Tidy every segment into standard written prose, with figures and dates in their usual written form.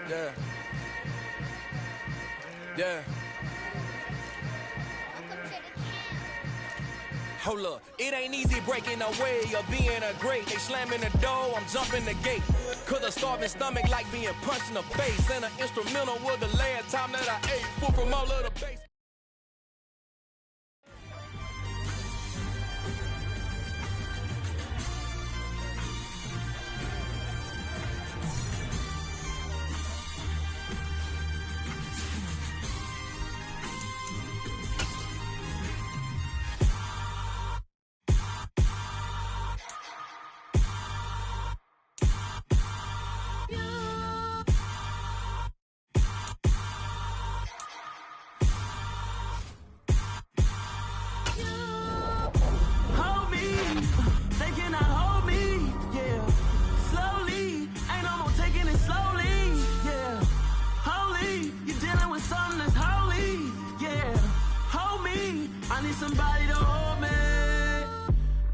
Yeah. Yeah. Hold up, it ain't easy breaking away or being a great. They slamming the door, I'm jumping the gate. Cause a starving stomach like being punched in the face. And an instrumental was the last time that I ate. Food from all of the base. Somebody to hold me.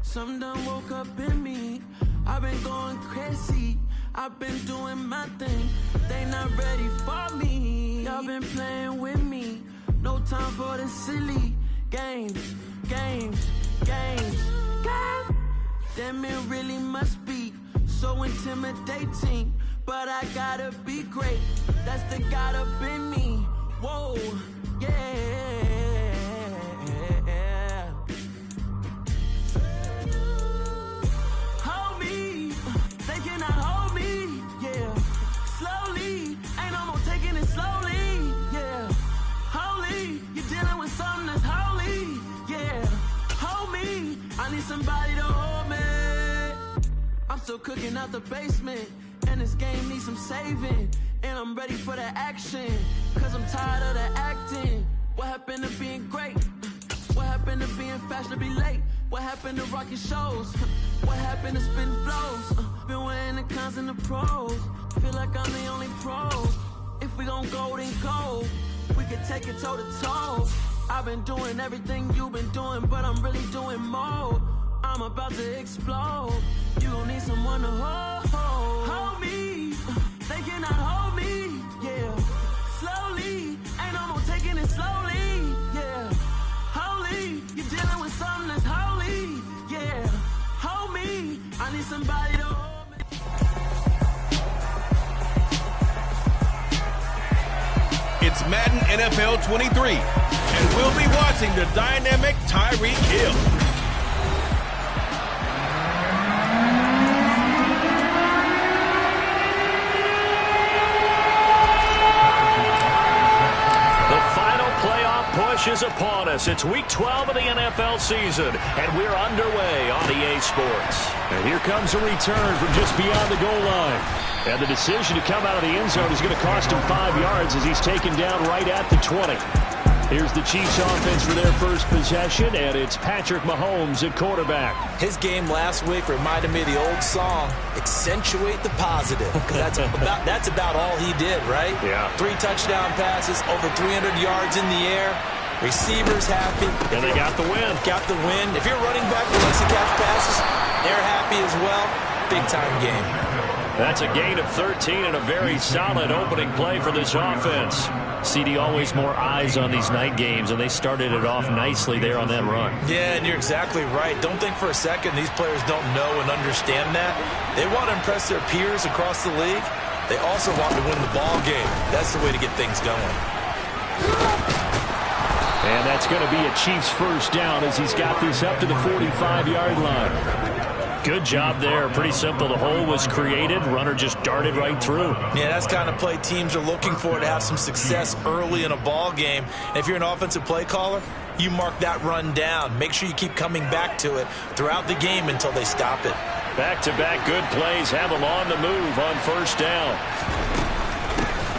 Something done woke up in me. I've been going crazy. I've been doing my thing. They not ready for me. Y'all been playing with me. No time for the silly games. Damn, it really must be so intimidating. But I gotta be great. That's the God up in me. Whoa, yeah. Somebody to hold me. I'm still cooking out the basement, and this game needs some saving. And I'm ready for the action, cause I'm tired of the acting. What happened to being great? What happened to being fashionably late? What happened to rocking shows? What happened to spitting flows? Been weighing the cons and the pros. Feel like I'm the only pro. If we gon' go, then go. We can take it toe to toe. I've been doing everything you've been doing, but I'm really doing more. I'm about to explode. You gon' need someone to hold me. They cannot hold me, yeah. Slowly, ain't no more taking it slowly, yeah. Holy, you're dealing with something that's holy, yeah. Hold me, I need somebody to hold me. It's Madden NFL 23, and we'll be watching the dynamic Tyreek Hill. Is upon us. It's week 12 of the NFL season, and we're underway on EA Sports. And here comes a return from just beyond the goal line. And the decision to come out of the end zone is going to cost him 5 yards as he's taken down right at the 20. Here's the Chiefs offense for their first possession, and it's Patrick Mahomes at quarterback. His game last week reminded me of the old song, accentuate the positive. Because that's about all he did, right? Yeah. 3 touchdown passes, over 300 yards in the air. Receivers happy. And they got the win. Got the win. If your running back likes to catch passes, they're happy as well. Big-time game. That's a gain of 13 and a very solid opening play for this offense. CD, always more eyes on these night games, and they started it off nicely there on that run. Yeah, and you're exactly right. Don't think for a second these players don't know and understand that. They want to impress their peers across the league. They also want to win the ball game. That's the way to get things going. And that's going to be a Chiefs first down as he's got this up to the 45-yard line. Good job there. Pretty simple. The hole was created. Runner just darted right through. Yeah, that's the kind of play teams are looking for to have some success early in a ball game. And if you're an offensive play caller, you mark that run down. Make sure you keep coming back to it throughout the game until they stop it. Back-to-back good plays have them on the move on first down.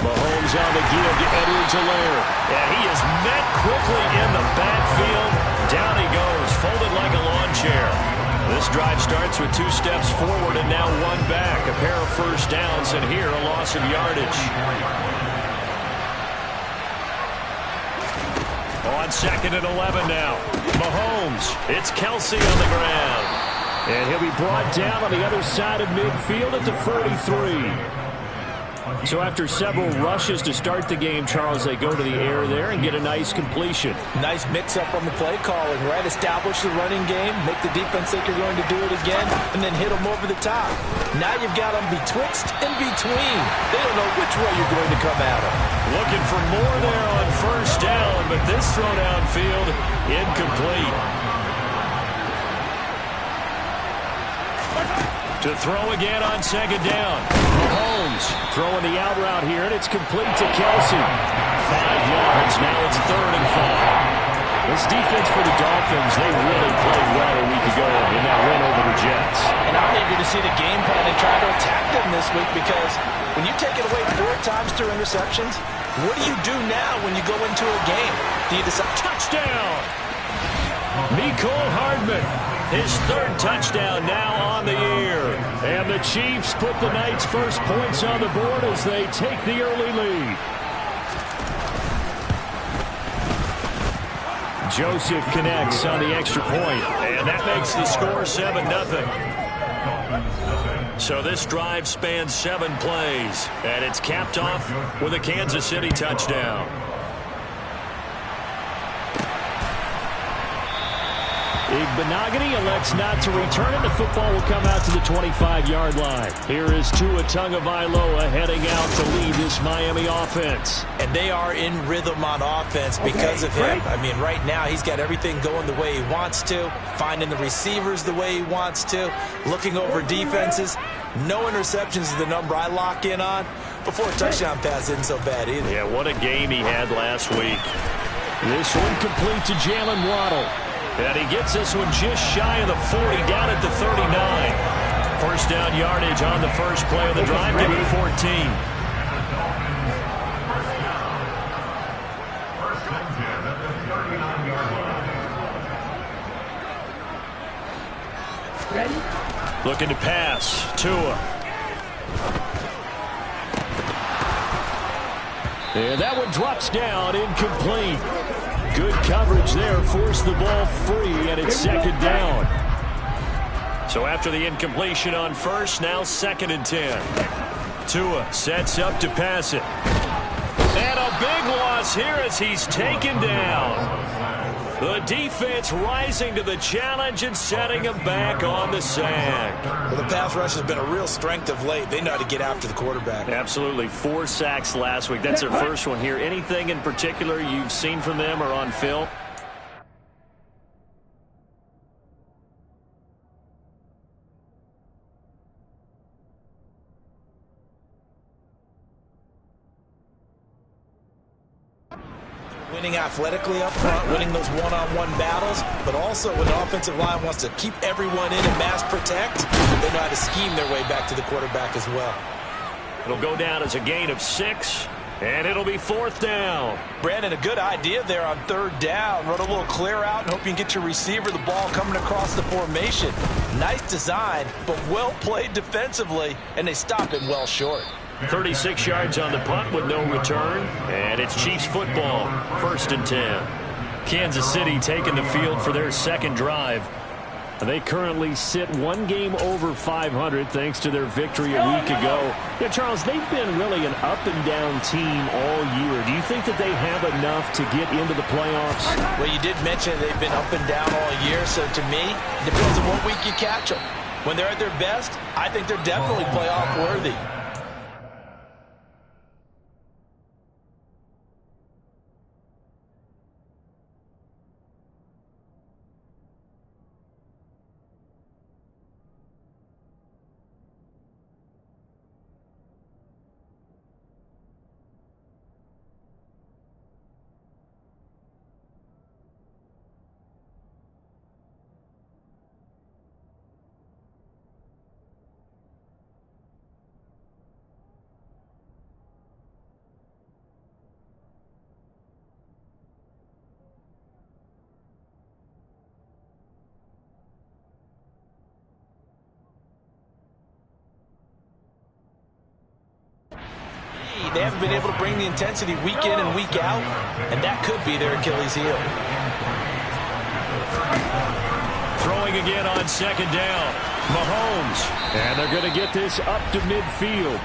Mahomes on the give to Edwards-Helaire. And he is met quickly in the backfield. Down he goes, folded like a lawn chair. This drive starts with 2 steps forward and now 1 back. A pair of first downs, and here a loss of yardage. On 2nd and 11 now. Mahomes. It's Kelsey on the ground. And he'll be brought down on the other side of midfield at the 43. So after several rushes to start the game, Charles, they go to the air there and get a nice completion. Nice mix-up on the play calling, right? Establish the running game, make the defense think you're going to do it again, and then hit them over the top. Now you've got them betwixt and between. They don't know which way you're going to come at them. Looking for more there on first down, but this throw downfield, incomplete. To throw again on second down. Mahomes throwing the out route here, and it's complete to Kelsey. 5 yards, now it's 3rd and 5. This defense for the Dolphins, they really played well a week ago in that win over the Jets. And I'm eager to see the game plan and try to attack them this week, because when you take it away 4 times through interceptions, what do you do now when you go into a game? Do you decide? Touchdown! Mecole Hardman. His 3rd touchdown now on the year. And the Chiefs put the Knights' first points on the board as they take the early lead. Joseph connects on the extra point. And that makes the score 7-0. So this drive spans 7 plays. And it's capped off with a Kansas City touchdown. Igbenogany elects not to return, and the football will come out to the 25-yard line. Here is Tua Tagovailoa heading out to lead this Miami offense. And they are in rhythm on offense because of him. I mean, right now he's got everything going the way he wants to, finding the receivers the way he wants to, looking over defenses. No interceptions is the number I lock in on. Before a touchdown pass isn't so bad either. Yeah, what a game he had last week. This one complete to Jalen Waddle. And he gets this one just shy of the 40, down at the 39. First down yardage on the first play of the drive, give it 14. Ready? Looking to pass. Tua. And that one drops down, incomplete. Good coverage there, forced the ball free, and it's 2nd down. So after the incompletion on first, now 2nd and 10. Tua sets up to pass it. And a big loss here as he's taken down. The defense rising to the challenge and setting him back on the sack. Well, the pass rush has been a real strength of late. They know how to get after the quarterback. Absolutely. 4 sacks last week. That's their first one here. Anything in particular you've seen from them or on film? Winning athletically up front, winning those one-on-one battles, but also when the offensive line wants to keep everyone in and mass protect, they know how to scheme their way back to the quarterback as well. It'll go down as a gain of 6, and it'll be 4th down. Brandon, a good idea there on 3rd down. Run a little clear out and hope you can get your receiver the ball coming across the formation. Nice design, but well played defensively, and they stop him well short. 36 yards on the punt with no return, and it's Chiefs football, 1st and 10. Kansas City taking the field for their 2nd drive. They currently sit 1 game over 500 thanks to their victory a week ago. Yeah, Charles, they've been really an up-and-down team all year. Do you think that they have enough to get into the playoffs? Well, you did mention they've been up and down all year, so to me, it depends on what week you catch them. When they're at their best, I think they're definitely playoff worthy. They haven't been able to bring the intensity week in and week out, and that could be their Achilles heel. Throwing again on 2nd down. Mahomes. And they're going to get this up to midfield.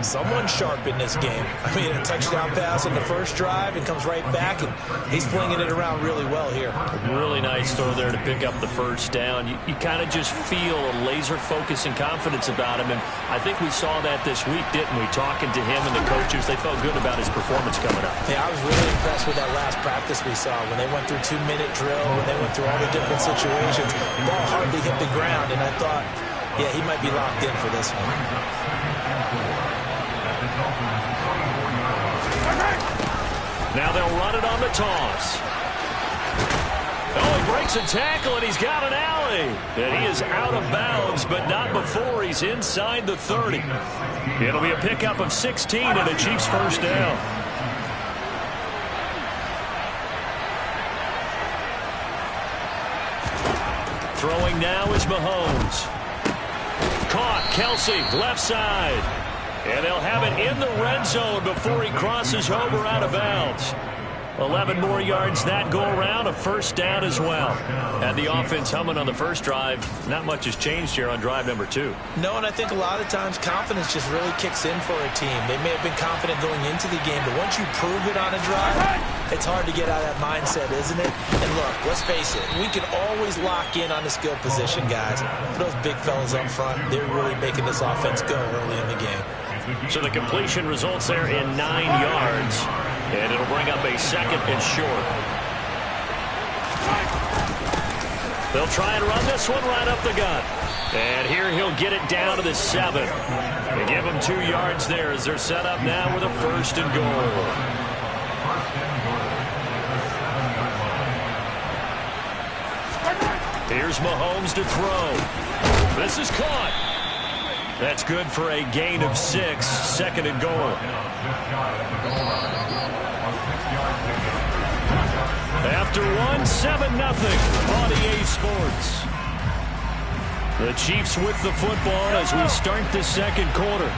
Someone sharp in this game. I mean, a touchdown pass on the first drive and comes right back, and he's flinging it around really well here. A really nice throw there to pick up the first down. You kind of just feel a laser focus and confidence about him, and I think we saw that this week, didn't we? Talking to him and the coaches, they felt good about his performance coming up. Yeah, I was really impressed with that last practice we saw when they went through 2-minute drill, when they went through all the different situations. The ball hardly hit the ground, and I thought, yeah, he might be locked in for this one. Now they'll run it on the toss. Oh, he breaks a tackle, and he's got an alley. And he is out of bounds, but not before he's inside the 30. It'll be a pickup of 16 and a Chiefs first down. Throwing now is Mahomes. Caught, Kelsey, left side. And they'll have it in the red zone before he crosses over out of bounds. 11 more yards that go around, a first down as well. And the offense humming on the first drive. Not much has changed here on drive number 2. No, and I think a lot of times confidence just really kicks in for a team. They may have been confident going into the game, but once you prove it on a drive, it's hard to get out of that mindset, isn't it? And look, let's face it, we can always lock in on the skill position, guys. Those big fellas up front, they're really making this offense go early in the game. So the completion results there in 9 yards. And it'll bring up a second and short. They'll try and run this one right up the gut. And here he'll get it down to the 7. They give him 2 yards there as they're set up now with a first and goal. Here's Mahomes to throw. This is caught. That's good for a gain of 6, second and goal. After 7-0 on EA Sports. The Chiefs with the football as we start the second quarter.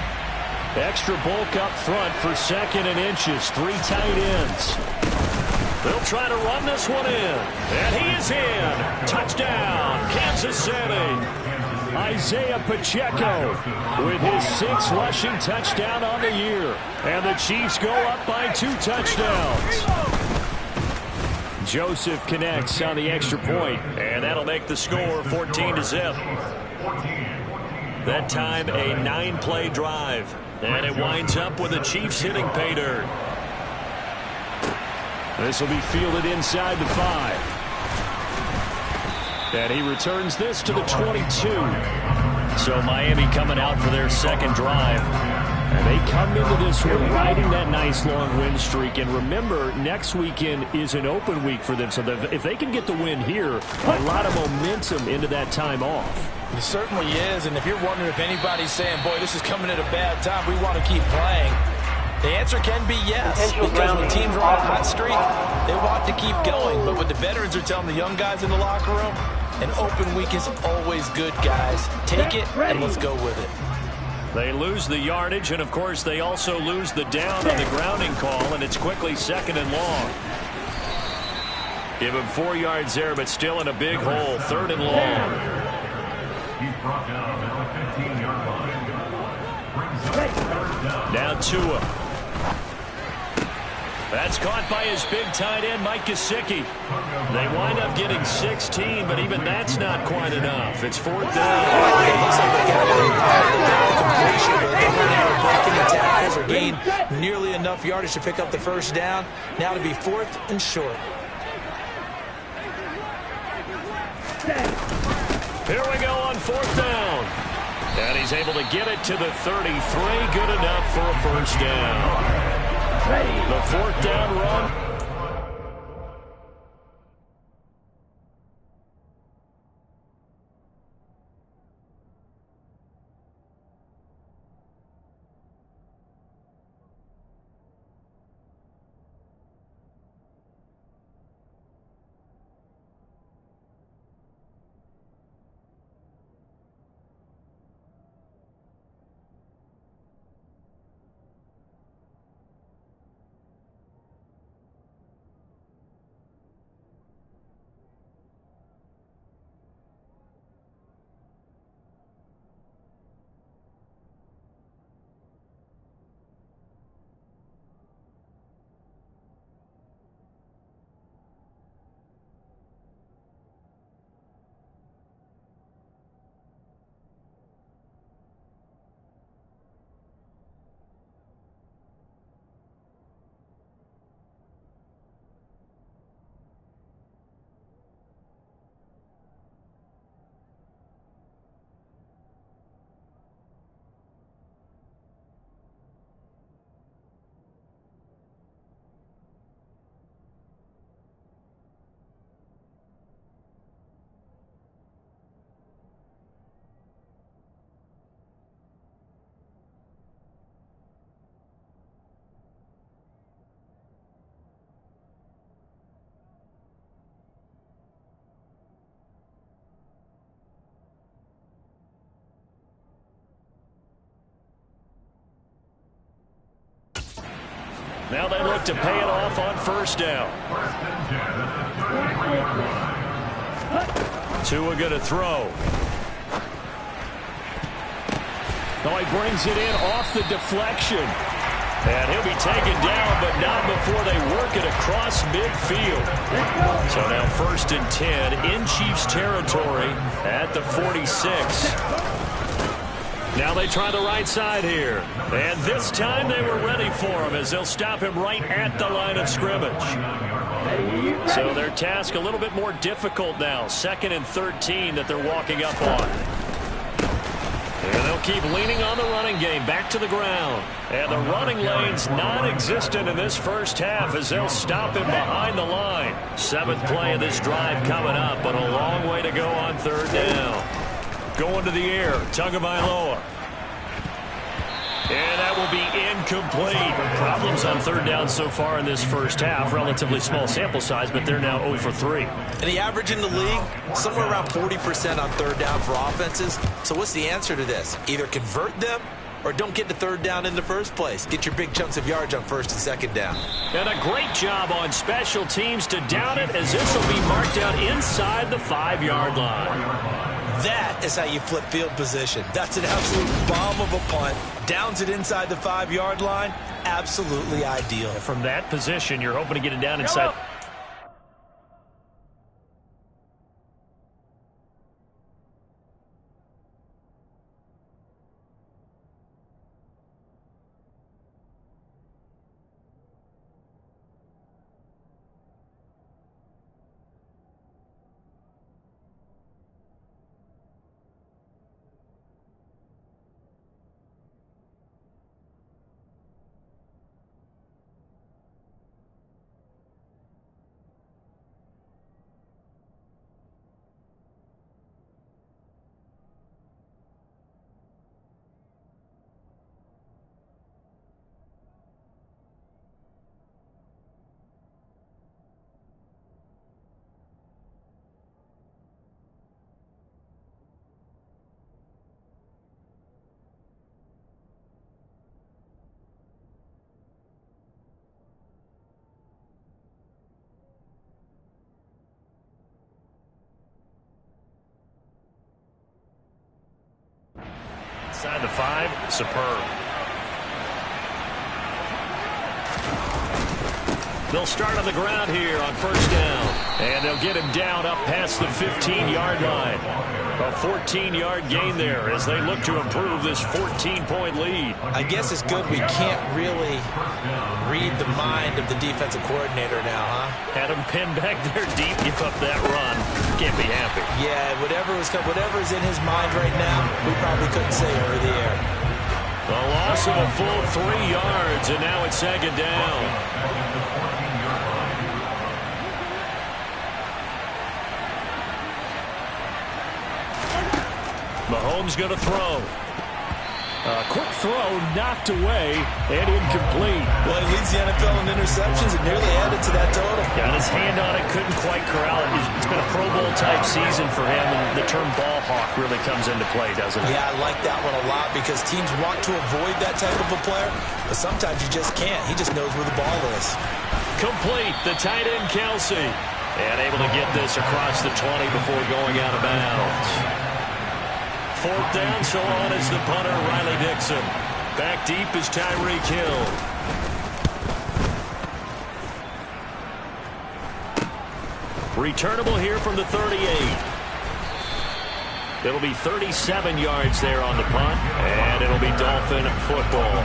Extra bulk up front for second and inches. 3 tight ends. They'll try to run this one in. And he is in. Touchdown, Kansas City. Isaiah Pacheco with his 6th rushing touchdown on the year. And the Chiefs go up by 2 touchdowns. Joseph connects on the extra point, and that'll make the score 14-0. That time a 9-play drive, and it winds up with the Chiefs hitting pay dirt. This will be fielded inside the 5. And he returns this to the 22. So Miami coming out for their second drive. And they come into this one riding that nice long win streak. And remember, next weekend is an open week for them. So if they can get the win here, a lot of momentum into that time off. It certainly is. And if you're wondering if anybody's saying, boy, this is coming at a bad time, we want to keep playing, the answer can be yes. Because when teams are on a hot streak, they want to keep going. But what the veterans are telling the young guys in the locker room, an open week is always good, guys. Take it and let's go with it. They lose the yardage, and, of course, they also lose the down on the grounding call, and it's quickly second and long. Give him 4 yards there, but still in a big hole. Third and long. Now Tua. That's caught by his big tight end, Mike Gesicki. They wind up getting 16, but even that's not quite enough. It's 4th down. It looks like they got the completion, but they weren't able to break any tackles or gain nearly enough yardage to pick up the first down. Now to be 4th and short. Here we go on 4th down. And he's able to get it to the 33. Good enough for a first down. The 4th down run. Now they look to pay it off on first down. Tua going to throw. Oh, he brings it in off the deflection. And he'll be taken down, but not before they work it across midfield. So now 1st and 10 in Chiefs territory at the 46. Now they try the right side here. And this time they were ready for him as they'll stop him right at the line of scrimmage. So their task a little bit more difficult now. 2nd and 13 that they're walking up on. And they'll keep leaning on the running game back to the ground. And the running lane's non-existent in this first half as they'll stop him behind the line. 7th play of this drive coming up, but a long way to go on 3rd down. Going to the air, Tagovailoa. And that will be incomplete. Problems on 3rd down so far in this first half. Relatively small sample size, but they're now 0 for 3. And the average in the league, somewhere around 40% on 3rd down for offenses. So what's the answer to this? Either convert them or don't get to 3rd down in the first place. Get your big chunks of yards on 1st and 2nd down. And a great job on special teams to down it as this will be marked out inside the 5-yard line. That is how you flip field position. That's an absolute bomb of a punt. Downs it inside the 5-yard line. Absolutely ideal. From that position, you're hoping to get it down inside. Inside the 5, superb. They'll start on the ground here on 1st down. And they'll get him down up past the 15-yard line. A 14-yard gain there as they look to improve this 14-point lead. I guess it's good we can't really read the mind of the defensive coordinator now, huh? Had him pinned back there deep, give up that run. Can't be happy. Yeah, whatever's in his mind right now, we probably couldn't say over the air. A loss of a full 3 yards, and now it's 2nd down. Mahomes going to throw. A quick throw knocked away and incomplete. Well, he leads the NFL in interceptions and nearly added to that total. Got his hand on it, couldn't quite corral it. It's been a Pro Bowl type season for him, and the term ball hawk really comes into play, doesn't it? Yeah, I like that one a lot because teams want to avoid that type of a player, but sometimes you just can't. He just knows where the ball is. Complete, the tight end Kelsey. And able to get this across the 20 before going out of bounds. 4th down, so on is the punter, Riley Dixon. Back deep is Tyreek Hill. Returnable here from the 38. It'll be 37 yards there on the punt, and it'll be Dolphin football.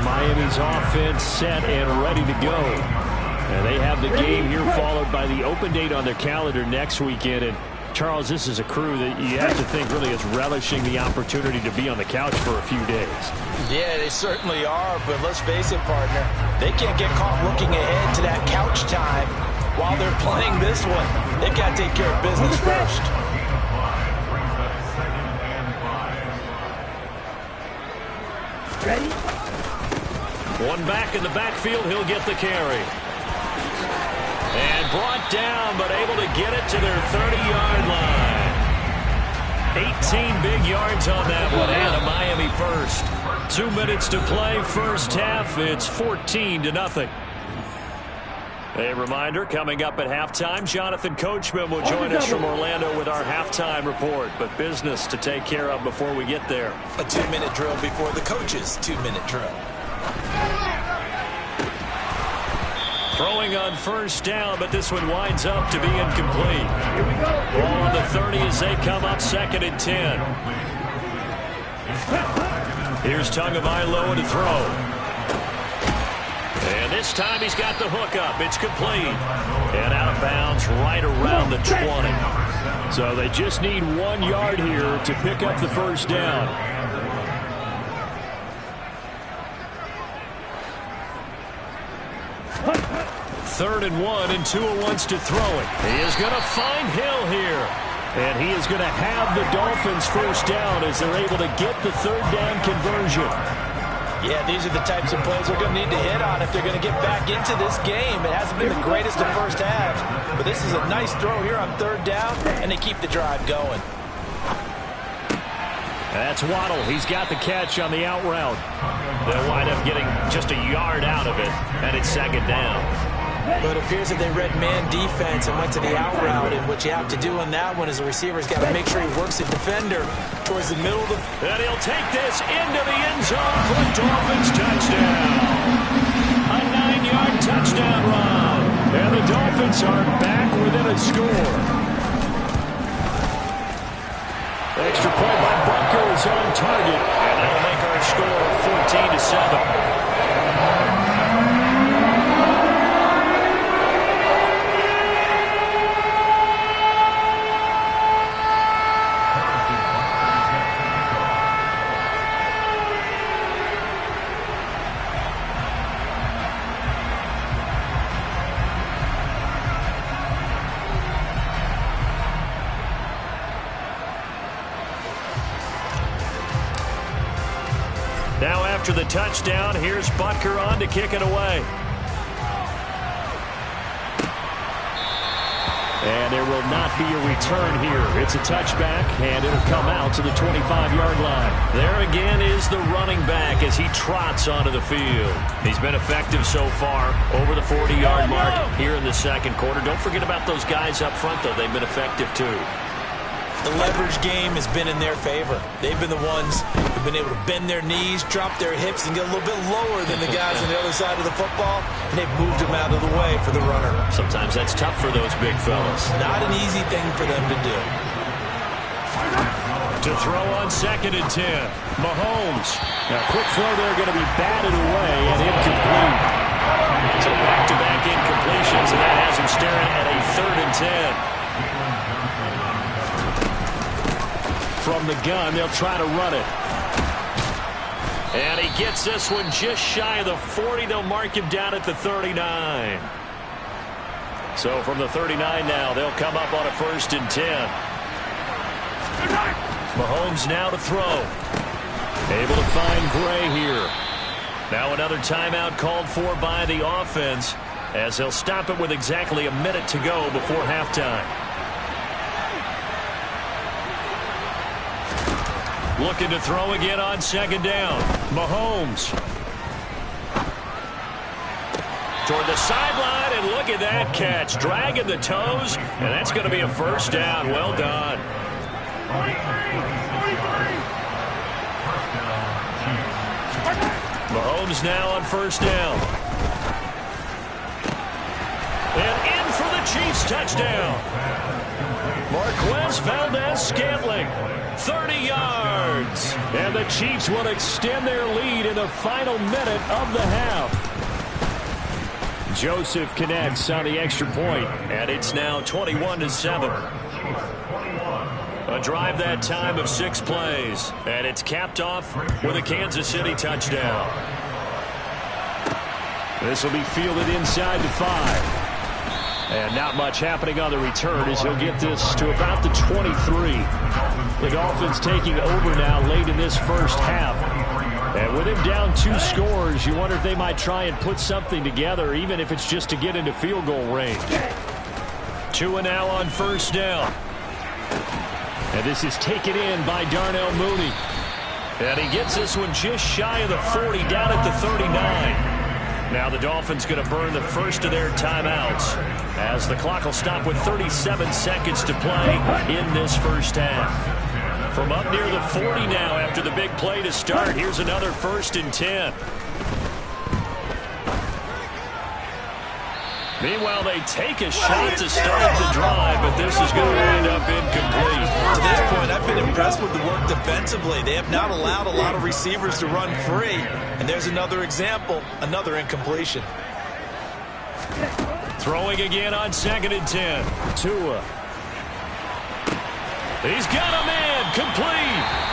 Miami's offense set and ready to go. And they have the game here followed by the open date on their calendar next weekend. And Charles, this is a crew that you have to think really is relishing the opportunity to be on the couch for a few days. Yeah, they certainly are, but let's face it, partner. They can't get caught looking ahead to that couch time while they're playing this one. They've got to take care of business first. Ready? One back in the backfield, he'll get the carry. And brought down, but able to get it to their 30-yard line. 18 big yards on that one, and a Miami first. 2 minutes to play, first half. It's 14-0. A reminder, coming up at halftime, Jonathan Coachman will join us from Orlando with our halftime report, but business to take care of before we get there. A 2-minute drill before the coach's 2-minute drill. Throwing on first down, but this one winds up to be incomplete. Ball on the 30 as they come up 2nd and 10. Here's Tagovailoa to throw. And this time he's got the hook up. It's complete. And out of bounds right around the 20. So they just need 1 yard here to pick up the first down. Third and 1, and Tua wants to throw it. He is going to find Hill here. And he is going to have the Dolphins first down as they're able to get the third down conversion. Yeah, these are the types of plays they're going to need to hit on if they're going to get back into this game. It hasn't been the greatest of first halves, but this is a nice throw here on third down, and they keep the drive going. That's Waddle. He's got the catch on the out route. They'll wind up getting just a yard out of it, and it's 2nd down. But it appears that they read man defense and went to the out route, and what you have to do on that one is the receiver's got to make sure he works the defender towards the middle of the... And he'll take this into the end zone for a Dolphins touchdown. A 9-yard touchdown run. And the Dolphins are back within a score. Extra point by Butker is on target, and that'll make our score 14-7. Now after the touchdown, here's Butker on to kick it away. And there will not be a return here. It's a touchback, and it'll come out to the 25-yard line. There again is the running back as he trots onto the field. He's been effective so far over the 40-yard mark here in the second quarter. Don't forget about those guys up front, though. They've been effective, too. The leverage game has been in their favor. They've been the ones who've been able to bend their knees, drop their hips, and get a little bit lower than the guys on the other side of the football, and they've moved them out of the way for the runner. Sometimes that's tough for those big fellas. Not an easy thing for them to do. To throw on 2nd and 10. Mahomes. Now, quick throw there going to be batted away and incomplete. So back-to-back incompletions, and that has him staring at a 3rd and 10. From the gun, they'll try to run it. And he gets this one just shy of the 40. They'll mark him down at the 39. So from the 39 now, they'll come up on a 1st and 10. Mahomes now to throw. Able to find Gray here. Now another timeout called for by the offense as they'll stop it with exactly a minute to go before halftime. Looking to throw again on 2nd down. Mahomes. Toward the sideline, and look at that catch. Dragging the toes, and that's going to be a 1st down. Well done. Mahomes now on 1st down. And in for the Chiefs touchdown. Marquez Valdez-Scantling. 30 yards. And the Chiefs will extend their lead in the final minute of the half. Joseph connects on the extra point, and it's now 21-7. A drive that time of 6 plays, and it's capped off with a Kansas City touchdown. This will be fielded inside the 5. And not much happening on the return as he'll get this to about the 23. The Dolphins taking over now late in this first half. And with him down 2 scores, you wonder if they might try and put something together, even if it's just to get into field goal range. Tua now on 1st down. And this is taken in by Darnell Mooney. And he gets this one just shy of the 40, down at the 39. Now the Dolphins going to burn the first of their timeouts as the clock will stop with 37 seconds to play in this first half. From up near the 40 now after the big play to start, here's another 1st and 10. Meanwhile, they take a shot to start the drive, but this is going to wind up incomplete. To this point, I've been impressed with the work defensively. They have not allowed a lot of receivers to run free. And there's another example, another incompletion. Throwing again on 2nd and 10. Tua. He's got him in. Complete.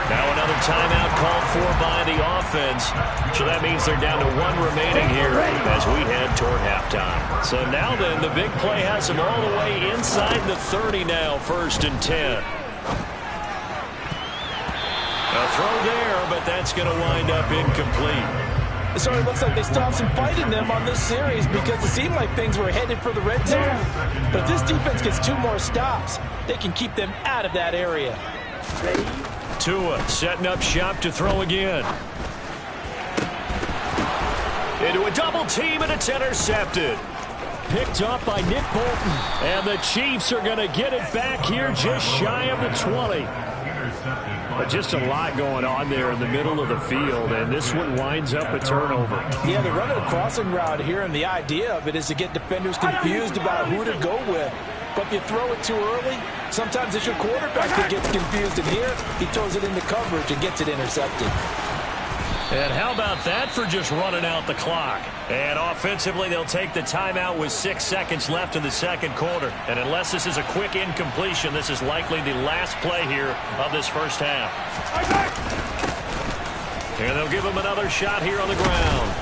Now another timeout called for by the offense. So that means they're down to 1 remaining here as we head toward halftime. So now then, the big play has them all the way inside the 30 now, 1st and 10. A throw there, but that's going to wind up incomplete. It certainly looks like they still have some fight in them on this series because it seemed like things were headed for the red zone. But if this defense gets 2 more stops, they can keep them out of that area. Tua setting up shop to throw again. Into a double team, and it's intercepted. Picked up by Nick Bolton. And the Chiefs are going to get it back here just shy of the 20. But just a lot going on there in the middle of the field, and this one winds up a turnover. Yeah, they're running a crossing route here, and the idea of it is to get defenders confused about who to go with. But if you throw it too early, sometimes it's your quarterback that gets confused, and here he throws it into coverage and gets it intercepted. And how about that for just running out the clock? And offensively, they'll take the timeout with 6 seconds left in the second quarter. And unless this is a quick incompletion, this is likely the last play here of this first half. And they'll give him another shot here on the ground.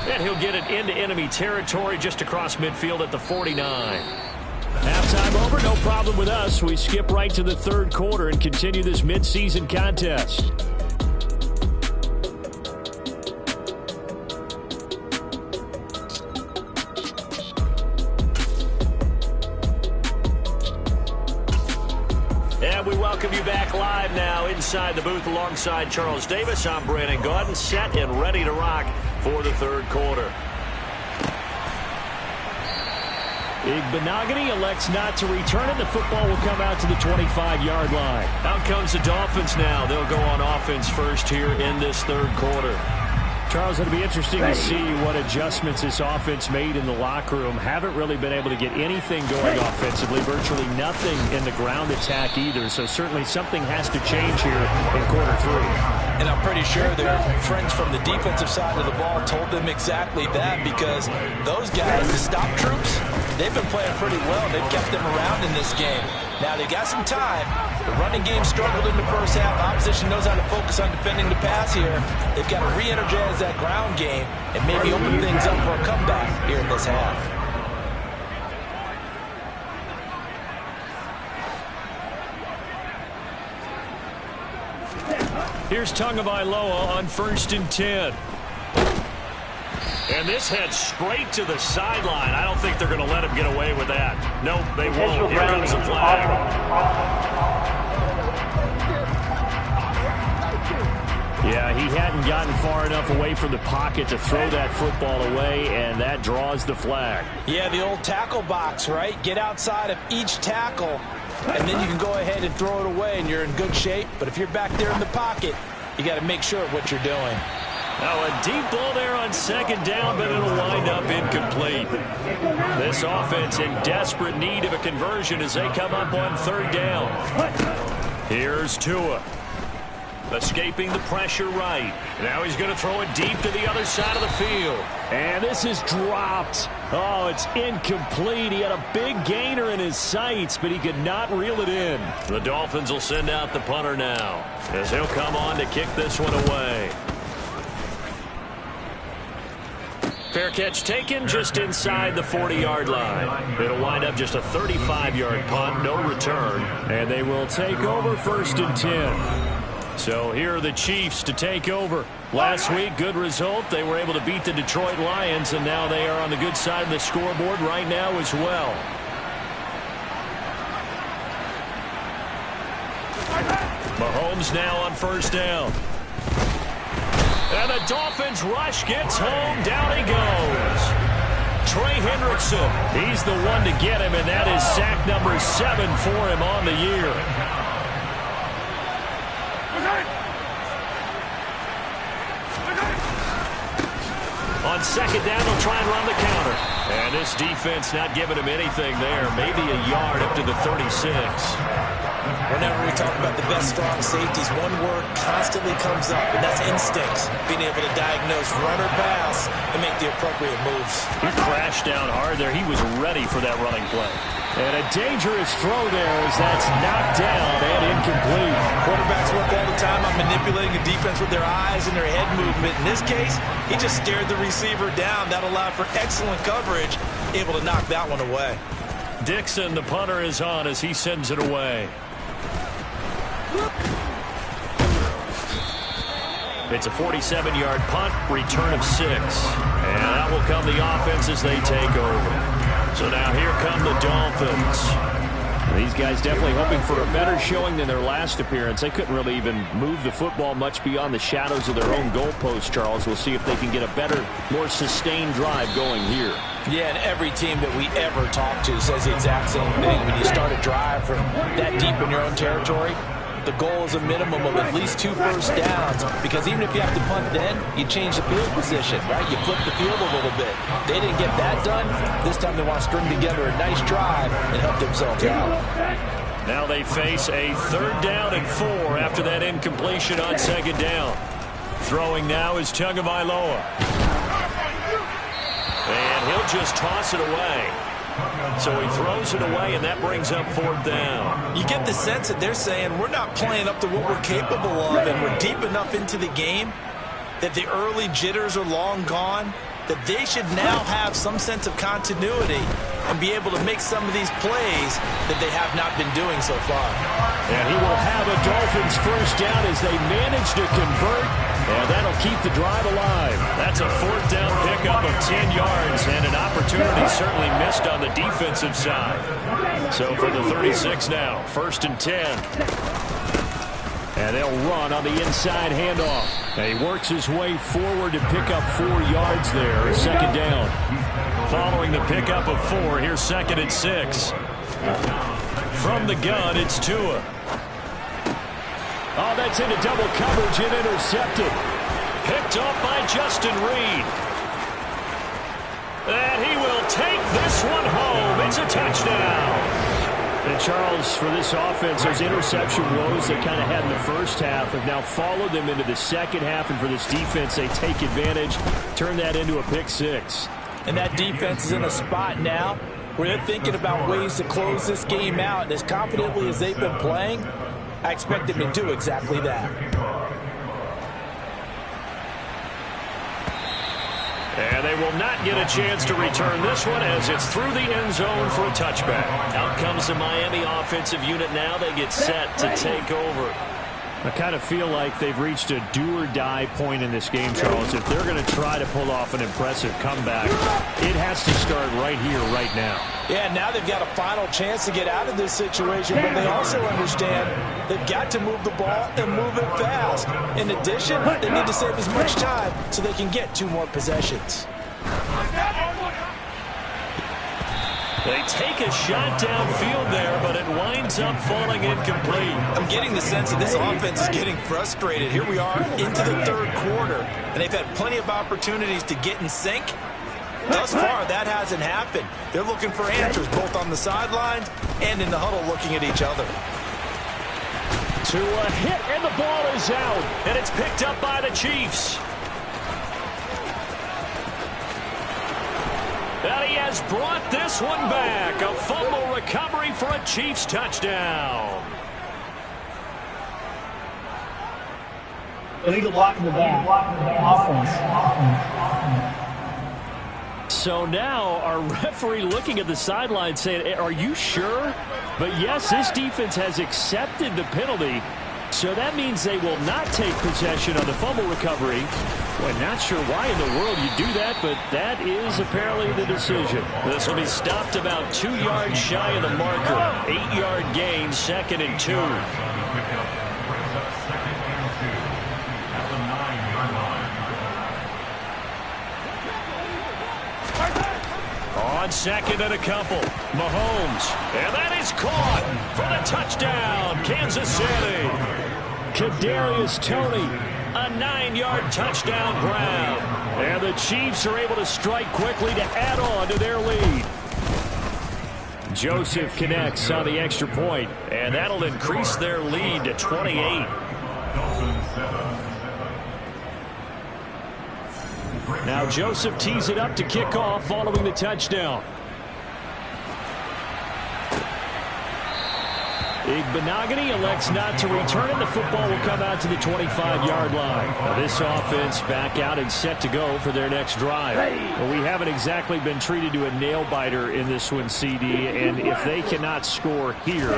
And he'll get it into enemy territory just across midfield at the 49. Halftime over, no problem with us. We skip right to the third quarter and continue this midseason contest. And we welcome you back live now inside the booth alongside Charles Davis. I'm Brandon Gaudin, set and ready to rock for the third quarter. Igbenogany elects not to return it. The football will come out to the 25-yard line. Out comes the Dolphins now. They'll go on offense first here in this third quarter. Charles, it'll be interesting to see what adjustments this offense made in the locker room. Haven't really been able to get anything going offensively. Virtually nothing in the ground attack either. So certainly something has to change here in quarter 3. And I'm pretty sure their friends from the defensive side of the ball told them exactly that, because those guys, the stop troops, they've been playing pretty well. They've kept them around in this game. Now, they got some time. The running game struggled in the first half. Opposition knows how to focus on defending the pass here. They've got to re-energize that ground game and maybe open things up for a comeback here in this half. Here's Tagovailoa on 1st and 10. And this heads straight to the sideline. I don't think they're going to let him get away with that. Nope, they won't. Here comes the flag. Yeah, he hadn't gotten far enough away from the pocket to throw that football away, and that draws the flag. Yeah, the old tackle box, right? Get outside of each tackle, and then you can go ahead and throw it away, and you're in good shape. But if you're back there in the pocket, you got to make sure of what you're doing. Now a deep ball there on 2nd down, but it'll wind up incomplete. This offense in desperate need of a conversion as they come up on 3rd down. Here's Tua. Escaping the pressure right. Now he's going to throw it deep to the other side of the field. And this is dropped. Oh, it's incomplete. He had a big gainer in his sights, but he could not reel it in. The Dolphins will send out the punter now as he'll come on to kick this one away. Fair catch taken just inside the 40-yard line. It'll wind up just a 35-yard punt, no return. And they will take over 1st and 10. So here are the Chiefs to take over. Last week, good result. They were able to beat the Detroit Lions, and now they are on the good side of the scoreboard right now as well. Mahomes now on first down. And the Dolphins rush gets home. Down he goes. Trey Hendrickson, he's the one to get him, and that is sack number 7 for him on the year. On second down, they'll try and run the counter. And this defense not giving him anything there. Maybe a yard up to the 36. Whenever we talk about the best strong safeties, one word constantly comes up, and that's instincts. Being able to diagnose run or pass and make the appropriate moves. He crashed down hard there. He was ready for that running play. And a dangerous throw there as that's knocked down and incomplete. Quarterbacks work all the time on manipulating the defense with their eyes and their head movement. In this case, he just stared the receiver down. That allowed for excellent coverage, able to knock that one away. Dixon, the punter, is on as he sends it away. It's a 47-yard punt, return of 6. And that will come the offense as they take over. So now here come the Dolphins. These guys definitely hoping for a better showing than their last appearance. They couldn't really even move the football much beyond the shadows of their own goalpost, Charles. We'll see if they can get a better, more sustained drive going here. Yeah, and every team that we ever talk to says the exact same thing. When you start a drive from that deep in your own territory, the goal is a minimum of at least 2 first downs, because even if you have to punt then, you change the field position, right? You flip the field a little bit. They didn't get that done. This time they want to string together a nice drive and help themselves out. Now they face a 3rd down and 4 after that incompletion on second down. Throwing now is Tagovailoa. And he'll just toss it away. So he throws it away, and that brings up 4th down. You get the sense that they're saying we're not playing up to what we're capable of, and we're deep enough into the game that the early jitters are long gone, that they should now have some sense of continuity and be able to make some of these plays that they have not been doing so far. And he will have a Dolphins first down as they manage to convert, and that'll keep the drive alive. That's a 4th down pickup of 10 yards, and an opportunity certainly missed on the defensive side. So for the 36 now, 1st and 10. And they'll run on the inside handoff. And he works his way forward to pick up 4 yards there. 2nd down. Following the pickup of 4, here's 2nd and 6. From the gun, it's Tua. Oh, that's into double coverage and intercepted. Picked off by Justin Reed. And he will take this one home. It's a touchdown. And Charles, for this offense, those interception woes they kind of had in the first half have now followed them into the second half. And for this defense, they take advantage, turn that into a pick 6. And that defense is in a spot now where they're thinking about ways to close this game out. And as confidently as they've been playing, I expect them to do exactly that. And they will not get a chance to return this one as it's through the end zone for a touchback. Out comes the Miami offensive unit now. They get set to take over. I kind of feel like they've reached a do-or-die point in this game, Charles. If they're going to try to pull off an impressive comeback, it has to start right here, right now. Yeah, now they've got a final chance to get out of this situation, but they also understand they've got to move the ball and move it fast. In addition, they need to save as much time so they can get 2 more possessions. They take a shot downfield there, but it winds up falling incomplete. I'm getting the sense that this offense is getting frustrated. Here we are into the 3rd quarter, and they've had plenty of opportunities to get in sync. Thus far, that hasn't happened. They're looking for answers both on the sidelines and in the huddle looking at each other. To a hit, and the ball is out, and it's picked up by the Chiefs. And he has brought this one back. A fumble recovery for a Chiefs touchdown. Illegal block in the back. Offense. So now our referee looking at the sideline saying, are you sure? But yes, this defense has accepted the penalty. So that means they will not take possession on the fumble recovery. Well, not sure why in the world you do that, but that is apparently the decision. This will be stopped about 2 yards shy of the marker. 8-yard gain, 2nd and 2. On second and a couple, Mahomes. And that is caught for the touchdown, Kansas City. Kadarius Toney, a 9-yard touchdown grab. And the Chiefs are able to strike quickly to add on to their lead. Joseph connects on the extra point, and that'll increase their lead to 28. Now Joseph tees it up to kick off following the touchdown. Igbenogany elects not to return it. The football will come out to the 25-yard line. Now this offense back out and set to go for their next drive. Well, we haven't exactly been treated to a nail-biter in this one, CD, and if they cannot score here,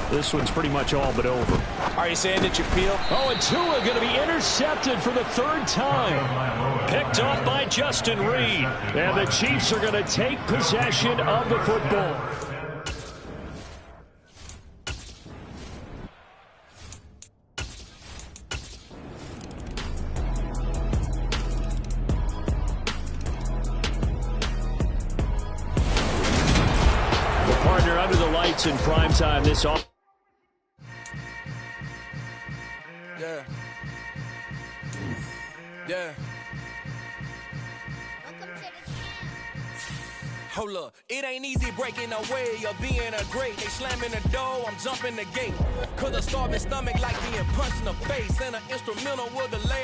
this one's pretty much all but over. Are you saying that you feel? Oh, and Tua going to be intercepted for the third time. Picked off by Justin Reed. And the Chiefs are going to take possession of the football. The partner under the lights in primetime this off. Yeah. Hold up, it ain't easy breaking away or being a great. They slamming the door, I'm jumping the gate. Cause a starving stomach like being punched in the face. And an instrumental with a layer.